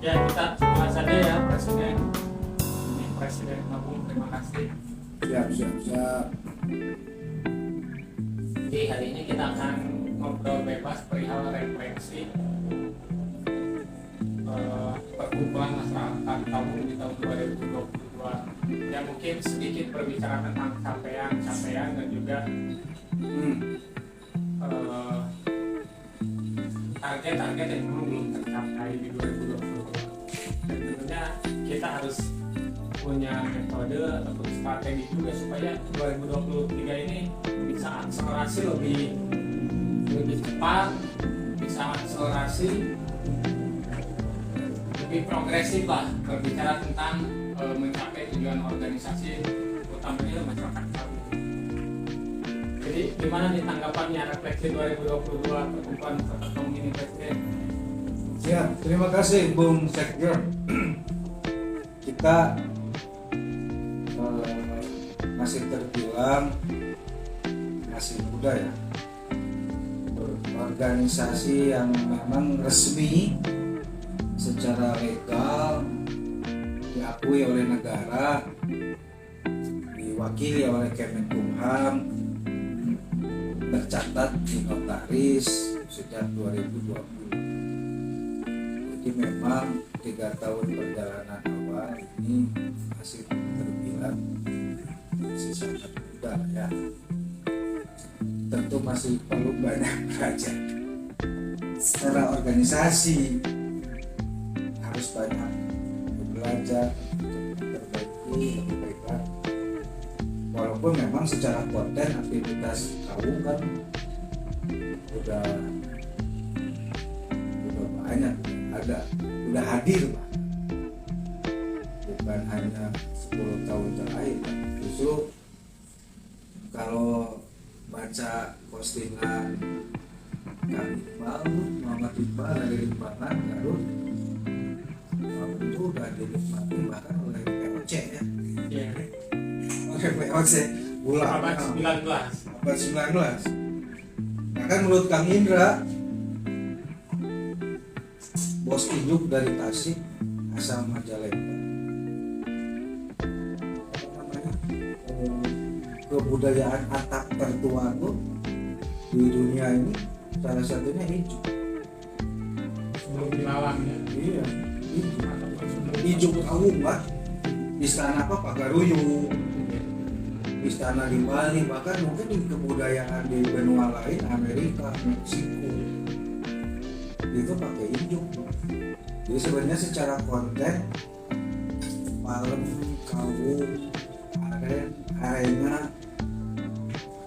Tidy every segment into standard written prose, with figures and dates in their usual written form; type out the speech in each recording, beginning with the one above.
Ya, kita mulai saja ya Presiden. Ini Presiden Agung, terima kasih. Siap. Jadi hari ini kita akan ngobrol bebas perihal refleksi perkumpulan masyarakat kaum di tahun 2022. Ya mungkin sedikit berbicara tentang capaian dan juga target-target yang memang belum tercapai di 2022. Dan tentunya kita harus punya metode ataupun strategi juga supaya 2023 ini bisa akselerasi lebih cepat, bisa akselerasi lebih progresif lah berbicara tentang mencapai tujuan organisasi utamanya masyarakat kaum. Jadi gimana nih tanggapannya refleksi 2022 perkumpulan masyarakat kaum ini Presiden? Siap, terima kasih Bung Sekjer. Kita masih terbilang masih muda ya, organisasi yang memang resmi secara legal diakui oleh negara, diwakili oleh Kemenkumham, tercatat di notaris sejak 2020. Jadi memang 3 tahun perjalanan awal ini masih terbilang masih sangat muda ya. Tentu masih perlu banyak belajar. Secara organisasi harus banyak belajar untuk memperbaiki lebih baik lagi. Walaupun memang secara konten aktivitas kaum kan udah banyak ada, udah hadir Pak. Bukan hanya 10 tahun terakhir Pak. Justru kalau baca postingan Kang Iqbal, Muhammad Iqbal dari Limbangan Garut, itu udah dinikmati bahkan oleh POC ya. Ya. Oleh POC ulang Abad 19. abad 19. Bahkan menurut Kang Indra, bos induk dari Tasik asal Majalengka, kebudayaan atap tertua tuh di dunia ini salah satunya hijau. Sebelum dilalang ya. Iya, hijau kaum Pak. Istana apa Pagaruyung, istana di Bali, bahkan mungkin di kebudayaan di benua lain Amerika, Meksiko itu pakai hijau. Jadi sebenarnya secara konten Palem, Kaum, Aren, Arena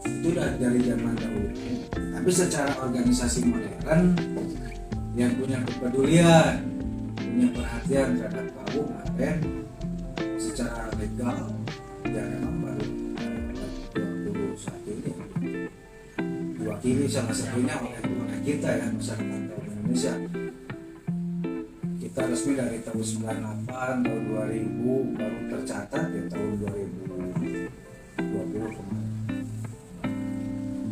itu udah dari zaman dahulu. Tapi secara organisasi modern yang punya kepedulian, punya perhatian terhadap kaum, Aren secara legal ya memang baru 21 ini diwakili salah satunya oleh kita ya, masyarakat kaum Indonesia. Kita resmi dari tahun 98, tahun 2000 baru tercatat ya tahun 2020 kemarin.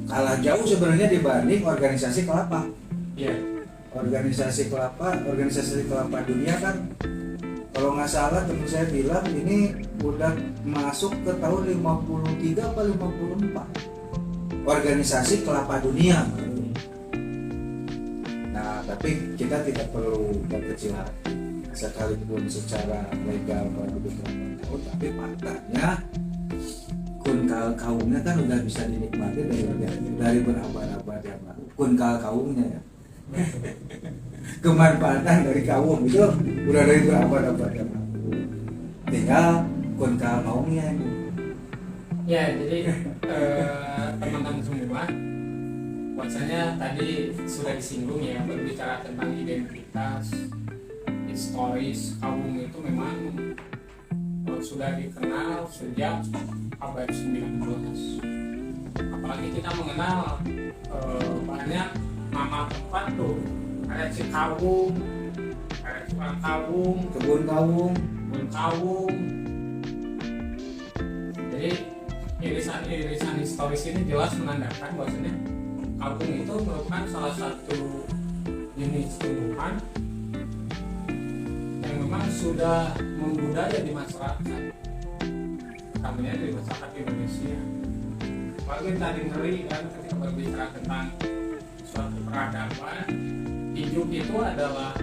Kalah jauh sebenarnya dibanding organisasi kelapa. Iya. Organisasi kelapa dunia kan kalau nggak salah teman saya bilang ini udah masuk ke tahun 53 atau 54 organisasi kelapa dunia. Nah tapi kita tidak perlu berkecil hati, sekalipun secara legal baru 28 tahun, tapi faktanya kunkal kaumnya kan udah bisa dinikmati dari berabad-abad yang lalu. Kunkal kaumnya ya, kemanfaatan dari kaum itu udah dari berabad-abad yang lalu. Tinggal kunkal kaumnya ini. Ya, jadi teman-teman semua, bahwasanya tadi sudah disinggung ya, berbicara tentang identitas, historis kaum itu memang sudah dikenal sejak abad 19. Apalagi kita mengenal banyak nama tempat tuh, ada Cikawung, ada Cikawung, Kebun Kawung. Jadi irisan historis ini jelas menandakan bahwasanya Kawung itu merupakan salah satu jenis tumbuhan sudah membudaya di masyarakat, utamanya di masyarakat Indonesia. Apalagi tadi ngeri kan ketika berbicara tentang suatu peradaban, hidup itu adalah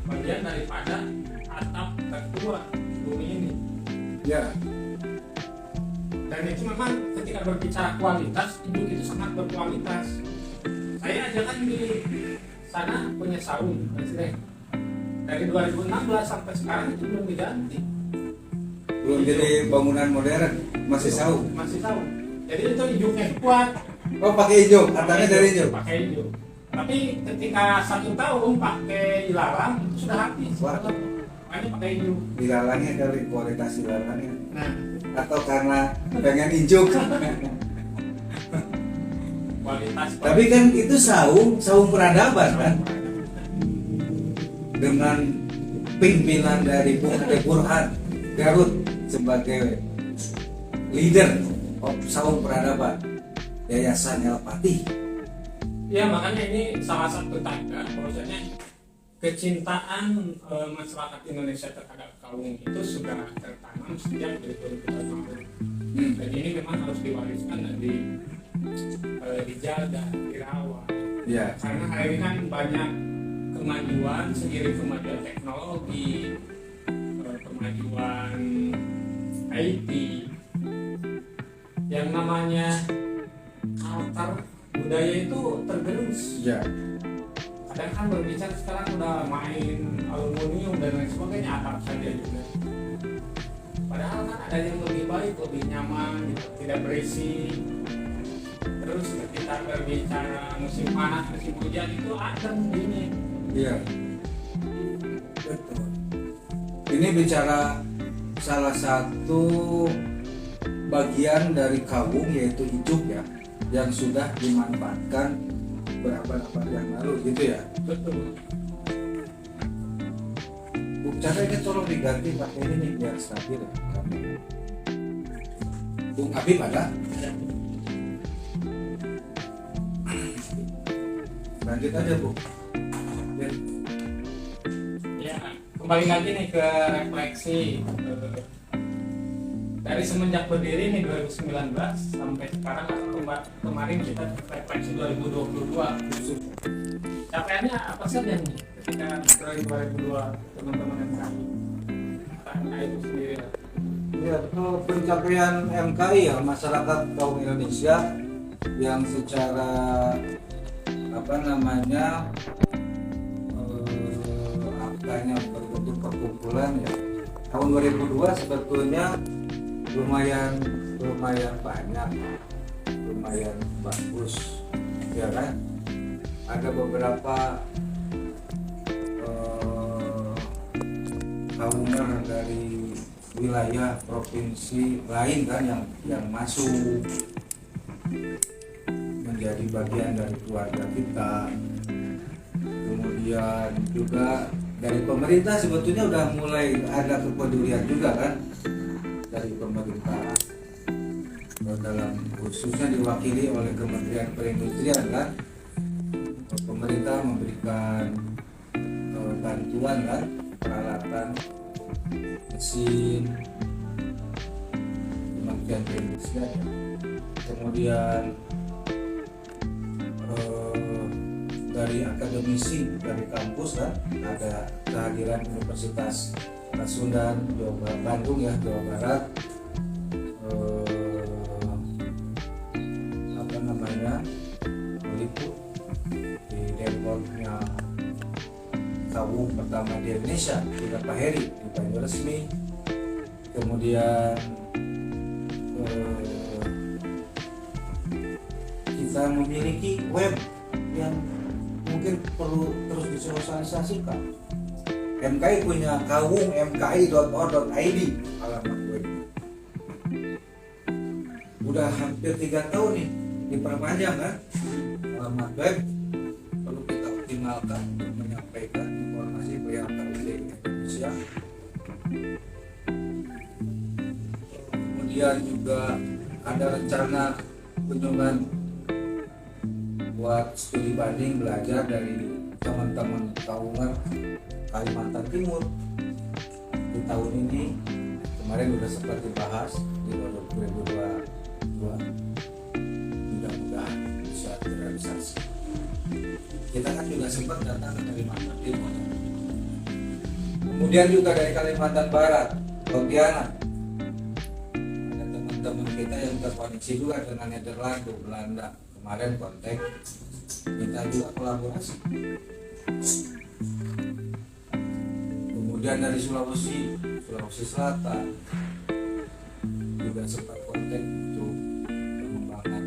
bagian daripada atap tertua bumi ini. Ya. Dan itu memang ketika berbicara kualitas, hidup itu sangat berkualitas. Saya aja kan di sana punya saung presiden. Dari 2016 sampai sekarang itu belum diganti. Belum jadi bangunan modern, masih saung. Masih saung. Jadi itu hidupnya kuat. Oh, pakai hijau, atapnya dari hijau. Pakai hijau. Tapi ketika 1 tahun pakai ilalang itu sudah habis. Wah. Makanya pakai hijau. Ilalangnya dari kualitas ilalangnya. Nah, Atau karena pengen hijau. kualitas. Tapi kan itu saung peradaban kan, dengan pimpinan dari Bung Ade Burhan Garut sebagai leader of saung peradaban Yayasan El Patih. Ya, makanya ini salah satu tanda bahwasanya kecintaan masyarakat Indonesia terhadap kaum itu sudah tertanam sejak dari tahun. Dan ini memang harus diwariskan dan dijaga, dirawat. Ya. Karena hari ini kan banyak kemajuan, seiring kemajuan teknologi, kemajuan IT, yang namanya altar budaya itu tergerus. Ya. Kadang kan berbicara sekarang udah main aluminium dan lain sebagainya, atap saja juga. Padahal kan ada yang lebih baik, lebih nyaman, gitu, tidak berisik. Terus ketika berbicara musim panas, musim hujan itu adem gini. Iya. Betul. Ini bicara salah satu bagian dari kawung, yaitu ijuk ya, yang sudah dimanfaatkan berabad-abad yang lalu gitu ya. Betul. Caranya tolong diganti pakai ini nih biar stabil ya. Bung Habib ada? Lanjut aja Bu. Ya, kembali lagi nih ke refleksi. Dari semenjak berdiri nih 2019 sampai sekarang atau kemarin kita refleksi 2022. Capaiannya apa saja nih ketika 2022 teman-teman MKI? Karena itu sendiri. Ya, pencapaian MKI ya, masyarakat kaum Indonesia yang secara angkanya berbentuk perkumpulan ya. Tahun 2002 sebetulnya lumayan banyak, lumayan bagus ya kan. Ada beberapa kaumnya dari wilayah provinsi lain kan yang masuk menjadi bagian dari keluarga kita. Kemudian juga dari pemerintah sebetulnya udah mulai ada kepedulian juga kan dari pemerintah, dalam khususnya diwakili oleh Kementerian Perindustrian kan. Pemerintah memberikan bantuan kan, peralatan, mesin, Kementerian Perindustrian ya. Kemudian dari akademisi dari kampus kan, ada kehadiran Universitas Pasundan, Bandung ya, Jawa Barat, meliput di Depoknya kawung pertama di Indonesia, juga Pak Heri di Banyuresmi. Kemudian kita memiliki web yang mungkin perlu terus disosialisasikan. MKI punya kawung mki.or.id alamat web. Udah hampir 3 tahun nih diperpanjang kan alamat web, perlu kita optimalkan untuk menyampaikan informasi yang terkini di Indonesia. Kemudian juga ada rencana kunjungan buat studi banding belajar dari teman-teman Kalimantan Timur di tahun ini. Kemarin sudah sempat dibahas di tahun 2022, mudah-mudahan bisa terrealisasi. Kita kan juga sempat datang ke Kalimantan Timur, kemudian juga dari Kalimantan Barat, Pontianak, ada teman-teman kita yang terkoneksi juga dengan Nederland, Belanda. Kemarin kontak minta juga kolaborasi. Kemudian dari Sulawesi Selatan juga sempat kontak untuk pengembangan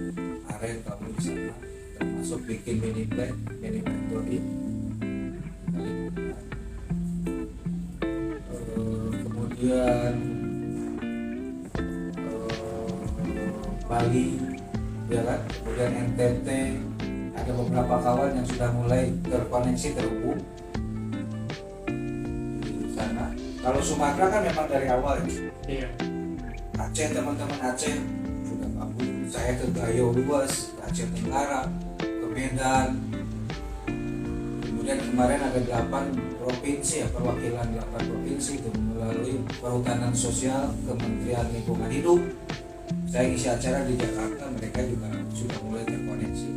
aren kamu di sana, termasuk bikin mini factory. Kemudian Bali, ya kan? Kemudian NTT, ada beberapa kawan yang sudah mulai terkoneksi, terhubung di sana. Kalau Sumatera kan memang dari awal ya. Iya. Aceh, teman-teman Aceh sudah gabung. Saya ke Gayo luas, ke Aceh Tenggara, ke Medan. Kemudian kemarin ada 8 provinsi ya, perwakilan 8 provinsi itu melalui Perhutanan Sosial, Kementerian Lingkungan Hidup. Saya ngisi acara di Jakarta, mereka juga sudah mulai terkoneksi.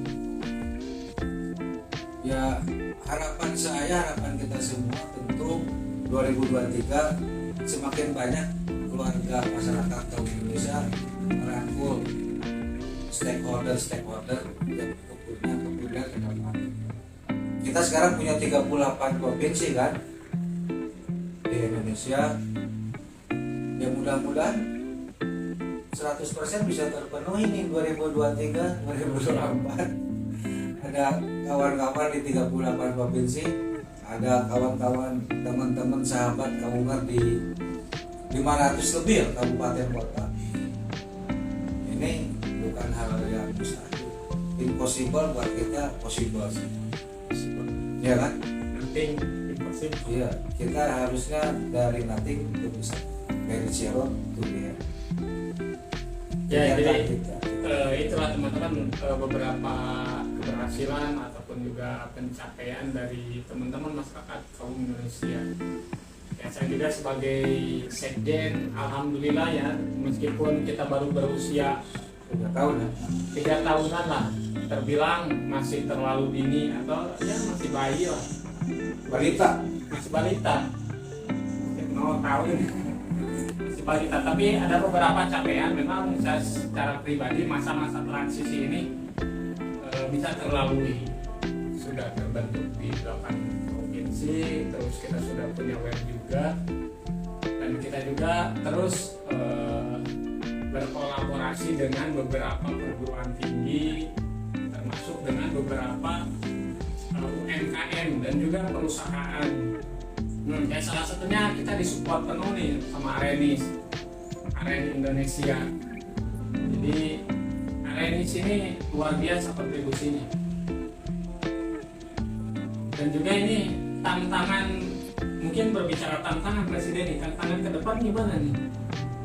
Ya, harapan kita semua tentu 2023 semakin banyak keluarga masyarakat kaum Indonesia merangkul stakeholder yang punya kemudian ke depan. Kita sekarang punya 38 provinsi kan di Indonesia. Ya mudah-mudahan 100% bisa terpenuhi nih 2023, 2024. Ada kawan-kawan di 38 provinsi, ada kawan-kawan, teman-teman, sahabat Kaungar di 500 lebih ya, kabupaten kota. Ini bukan hal yang mustahil, impossible buat kita, possible. Ya kan? Nothing impossible. Iya, kita harusnya dari nothing itu bisa dari zero to there. Ya, jadi itulah teman-teman beberapa keberhasilan ataupun juga pencapaian dari teman-teman masyarakat kaum Indonesia. Ya, saya juga sebagai sekjen, alhamdulillah ya, meskipun kita baru berusia 3 tahun ya. 3 tahunan lah, terbilang masih terlalu dini atau ya masih bayi lah, masih balita, masih 0 tahun. Balita, tapi ada beberapa capaian. Memang saya secara pribadi masa-masa transisi ini bisa terlalui. Sudah terbentuk di 8 provinsi, terus kita sudah punya web juga, dan kita juga terus berkolaborasi dengan beberapa perguruan tinggi, termasuk dengan beberapa UMKM dan juga perusahaan. Ya salah satunya kita disupport penuh nih sama Arenis Indonesia. Jadi Arenis ini luar biasa kontribusinya. Dan juga ini tantangan, mungkin berbicara tantangan Presiden nih, tantangan ke depan gimana nih?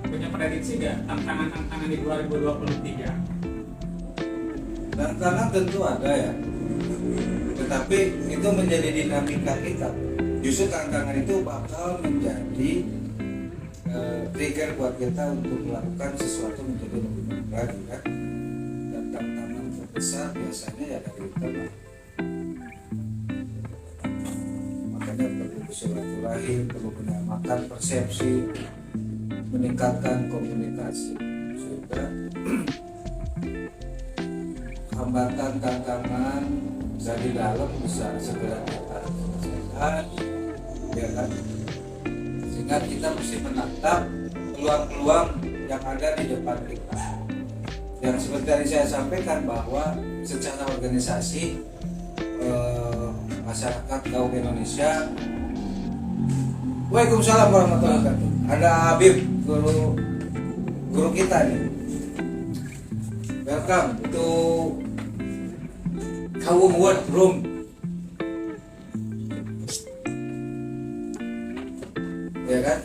Punya prediksi gak tantangan-tantangan di 2023? Tantangan tentu ada ya, tetapi itu menjadi dinamika kita. Justru tantangan itu bakal menjadi trigger buat kita untuk melakukan sesuatu menjadi lebih baik lagi kan. Dan tantangan terbesar biasanya ya dari internal. Makanya perlu silaturahim, perlu menyamakan persepsi, meningkatkan komunikasi, sehingga hambatan tantangan dari dalam bisa segera kita selesaikan, ya kan? Sehingga kita mesti menatap peluang-peluang yang ada di depan kita. Yang seperti tadi saya sampaikan bahwa secara organisasi masyarakat kaum Indonesia. Waalaikumsalam warahmatullahi wabarakatuh. Ada Habib, guru kita nih. Welcome to Kaum World Room. Ya kan?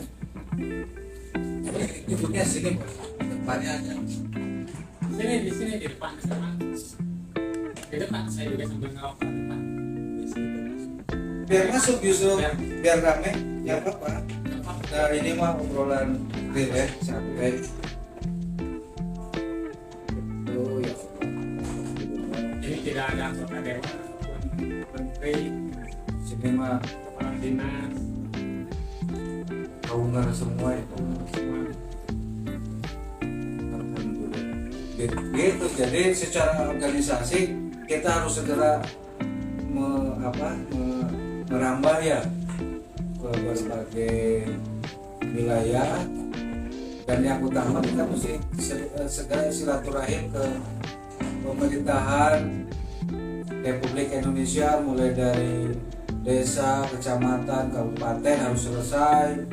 Duduknya sini, depannya aja. Di sini di depan sekarang. Di depan saya juga sambil ngerokok di depan. biar masuk justru biar rame Ya. ya apa. Nah ini mah obrolan real ya sampai itu ya Ini tidak ada anggota dewan ataupun menteri, sini mah kepala dinas, kaungan semua itu. semua. Alhamdulillah. Gitu jadi secara organisasi kita harus segera merambah ya ke berbagai wilayah, dan yang utama kita mesti segera silaturahim ke pemerintahan Republik Indonesia mulai dari desa, kecamatan, kabupaten harus selesai,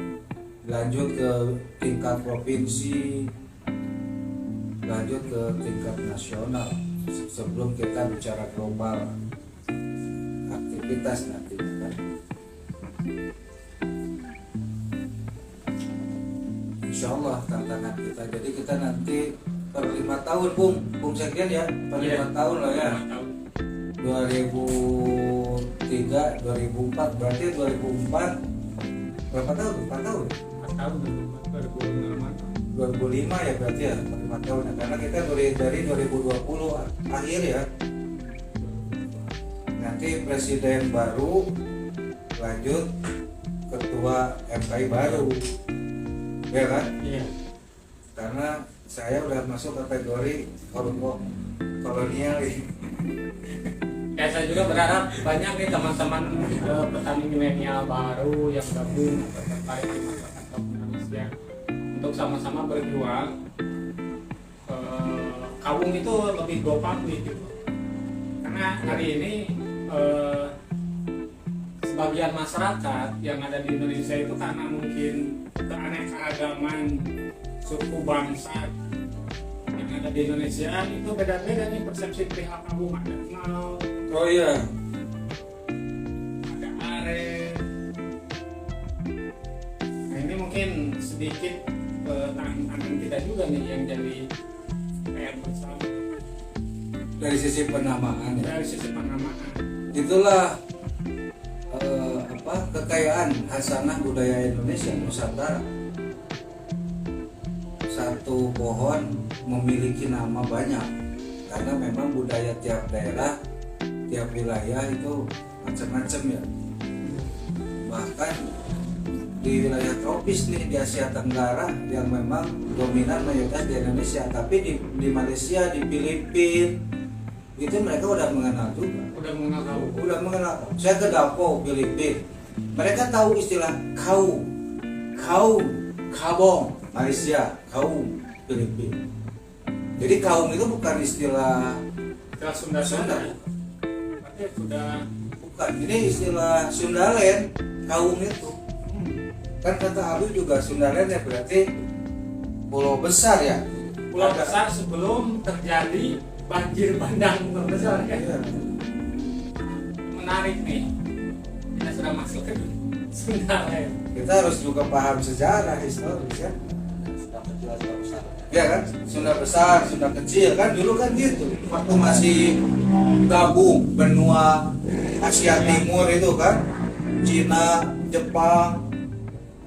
lanjut ke tingkat provinsi, lanjut ke tingkat nasional sebelum kita bicara global aktivitas nanti kan. Insya Allah tantangan kita, jadi kita nanti per 5 tahun Bung Sekjen ya, per 5 tahun lah ya, 2003 2004 berarti 2004 berapa tahun? 4 tahun? 4 tahun 2005 ya berarti ya 5 tahun ya. Karena kita dari 2020 akhir ya, nanti presiden baru lanjut ketua MKI baru ya kan, Iya. karena saya udah masuk kategori kolonial ini. Ya, saya juga berharap banyak nih teman-teman petani milenial baru yang gabung atau tertarik di masyarakat Kabupaten Indonesia untuk sama-sama berjuang. Kawung itu lebih go public gitu. Karena hari ini sebagian masyarakat yang ada di Indonesia itu karena mungkin keanekaragaman suku bangsa yang ada di Indonesia itu beda-beda nih persepsi perihal kawung. Ada Ngau, Oh iya, ada Are. Nah ini mungkin sedikit tantangan kita juga nih yang jadi PR bersama dari sisi penamaan ya. dari sisi penamaan. Itulah kekayaan hasanah budaya Indonesia Nusantara. Satu pohon memiliki nama banyak karena memang budaya tiap daerah, tiap wilayah itu macam-macam ya. Bahkan di wilayah tropis nih di Asia Tenggara yang memang dominan mayoritas di Indonesia, tapi di Malaysia, di Filipina itu mereka udah mengenal juga. Udah mengenal kawung. Udah mengenal. Saya ke Davao, Filipina, mereka tahu istilah kau, kabong, Malaysia, kaum, Filipina. Jadi kaum itu bukan istilah Istilah Sunda. Berarti sudah bukan, ini istilah Sundalen, kaum itu. Kan kata Alu juga Sundalen ya berarti pulau besar ya. pulau besar sebelum terjadi banjir bandang terbesar ya. Iya. Menarik nih. Kita sudah masuk ke Sunda ya. Kita harus juga paham sejarah historis ya. Sudah kecil sudah besar. Ya kan, Sunda besar, Sunda kecil kan dulu kan gitu. Waktu masih gabung benua Asia Timur itu kan, Cina, Jepang,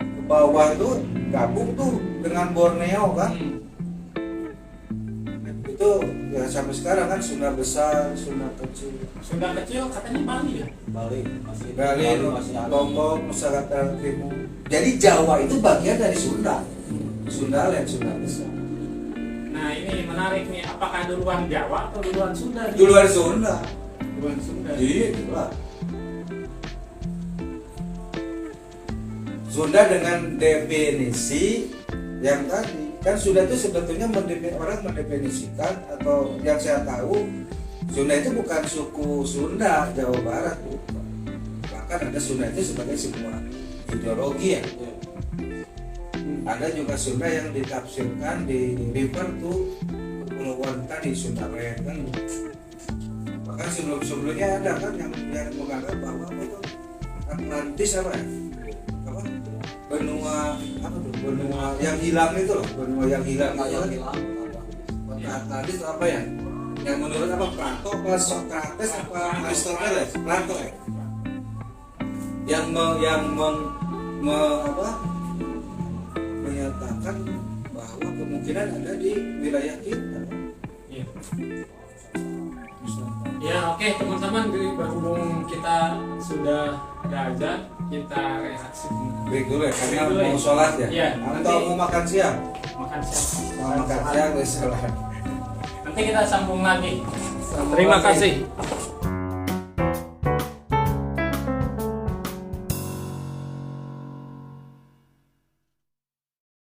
ke bawah itu gabung tuh dengan Borneo kan. Itu ya sampai sekarang kan Sunda besar, Sunda kecil. Sunda kecil katanya Bali ya. Bali masih Bali, masih ada. Lombok, Nusa Tenggara Timur. Jadi Jawa itu bagian dari Sunda. Sundalen, Sunda besar. Nah ini menarik nih. Apakah duluan Jawa atau duluan Sunda? Duluan Sunda. Duluan Sunda. Iya, itulah. Sunda dengan definisi yang tadi kan Sunda itu sebetulnya orang mendefinisikan, atau yang saya tahu Sunda itu bukan suku Sunda Jawa Barat, bukan. Bahkan ada Sunda itu sebagai sebuah ideologi ya. Ada juga Sunda yang ditafsirkan di river tuh kepulauan tadi Sundalen kan. Bahkan sebelumnya ada kan yang menganggap bahwa apa itu Atlantis apa ya? Apa? Benua apa tuh? Benua yang hilang itu loh, benua yang hilang itu yang kan. hilang. Kota Atlantis itu apa ya? Yang menurut apa? Plato apa Socrates apa Aristoteles? Plato ya? menyatakan bahwa kemungkinan ada di wilayah kita. Iya. Ya oke teman-teman, berhubung kita sudah ada azan, kita rehat Break dulu ya, karena Break dulu ya. mau sholat ya. Iya, Atau nanti- mau makan siang? makan siang. Mau makan siang, wis sholat. Nanti kita sambung lagi. Sambung Terima lagi. kasih.